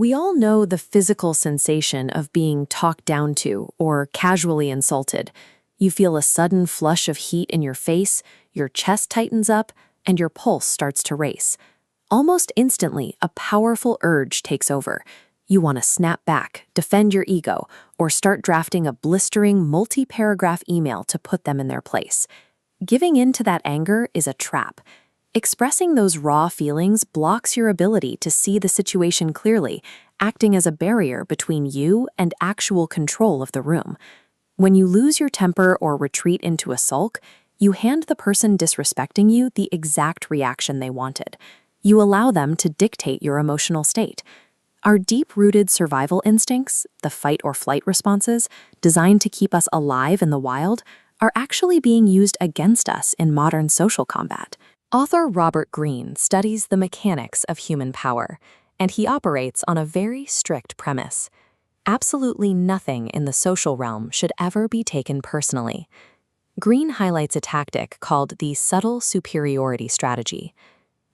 We all know the physical sensation of being talked down to or casually insulted. You feel a sudden flush of heat in your face, your chest tightens up, and your pulse starts to race. Almost instantly, a powerful urge takes over. You want to snap back, defend your ego, or start drafting a blistering, multi-paragraph email to put them in their place. Giving in to that anger is a trap. Expressing those raw feelings blocks your ability to see the situation clearly, acting as a barrier between you and actual control of the room. When you lose your temper or retreat into a sulk, you hand the person disrespecting you the exact reaction they wanted. You allow them to dictate your emotional state. Our deep-rooted survival instincts, the fight or flight responses, designed to keep us alive in the wild, are actually being used against us in modern social combat. Author Robert Greene studies the mechanics of human power, and he operates on a very strict premise. Absolutely nothing in the social realm should ever be taken personally. Greene highlights a tactic called the subtle superiority strategy.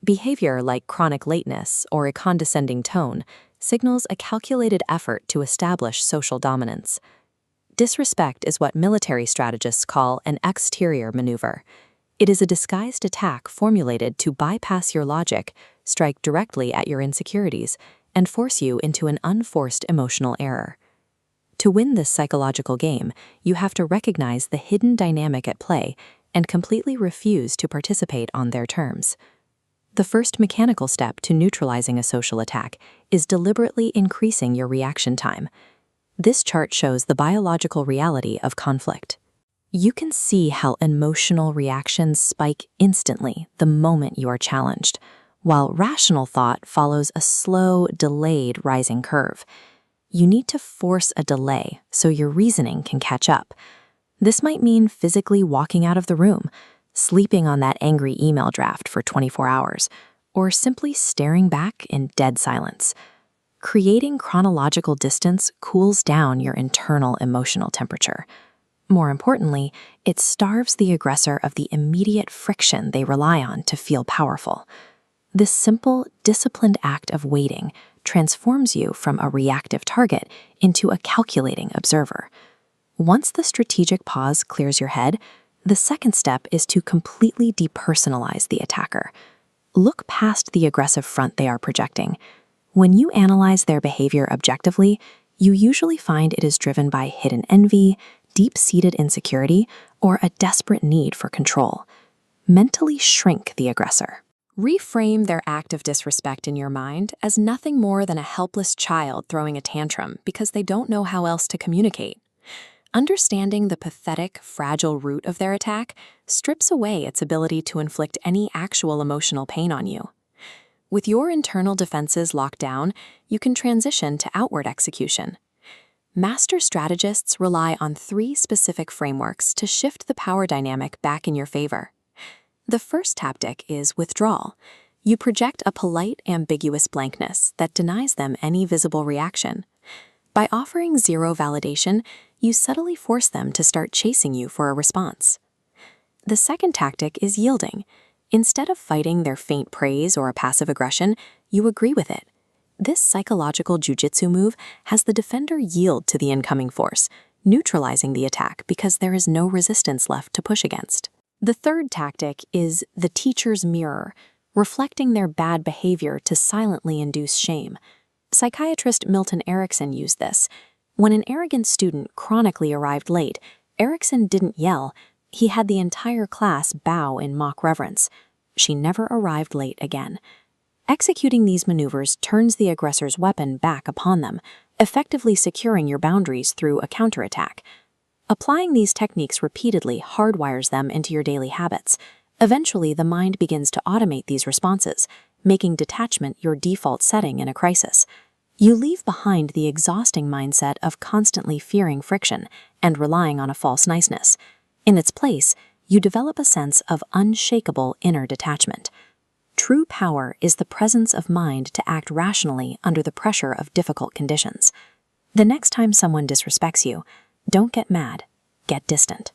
Behavior like chronic lateness or a condescending tone signals a calculated effort to establish social dominance. Disrespect is what military strategists call an exterior maneuver. It is a disguised attack formulated to bypass your logic, strike directly at your insecurities, and force you into an unforced emotional error. To win this psychological game, you have to recognize the hidden dynamic at play and completely refuse to participate on their terms. The first mechanical step to neutralizing a social attack is deliberately increasing your reaction time. This chart shows the biological reality of conflict. You can see how emotional reactions spike instantly the moment you are challenged, while rational thought follows a slow, delayed rising curve. You need to force a delay so your reasoning can catch up. This might mean physically walking out of the room, sleeping on that angry email draft for 24 hours, or simply staring back in dead silence. Creating chronological distance cools down your internal emotional temperature. More importantly, it starves the aggressor of the immediate friction they rely on to feel powerful. This simple, disciplined act of waiting transforms you from a reactive target into a calculating observer. Once the strategic pause clears your head, the second step is to completely depersonalize the attacker. Look past the aggressive front they are projecting. When you analyze their behavior objectively, you usually find it is driven by hidden envy, deep-seated insecurity, or a desperate need for control. Mentally shrink the aggressor. Reframe their act of disrespect in your mind as nothing more than a helpless child throwing a tantrum because they don't know how else to communicate. Understanding the pathetic, fragile root of their attack strips away its ability to inflict any actual emotional pain on you. With your internal defenses locked down, you can transition to outward execution. Master strategists rely on 3 specific frameworks to shift the power dynamic back in your favor. The first tactic is withdrawal. You project a polite, ambiguous blankness that denies them any visible reaction. By offering zero validation, you subtly force them to start chasing you for a response. The second tactic is yielding. Instead of fighting their faint praise or a passive aggression, you agree with it. This psychological jujitsu move has the defender yield to the incoming force, neutralizing the attack because there is no resistance left to push against. The third tactic is the teacher's mirror, reflecting their bad behavior to silently induce shame. Psychiatrist Milton Erickson used this. When an arrogant student chronically arrived late, Erickson didn't yell. He had the entire class bow in mock reverence. She never arrived late again. Executing these maneuvers turns the aggressor's weapon back upon them, effectively securing your boundaries through a counterattack. Applying these techniques repeatedly hardwires them into your daily habits. Eventually, the mind begins to automate these responses, making detachment your default setting in a crisis. You leave behind the exhausting mindset of constantly fearing friction and relying on a false niceness. In its place, you develop a sense of unshakable inner detachment. True power is the presence of mind to act rationally under the pressure of difficult conditions. The next time someone disrespects you, don't get mad, get distant.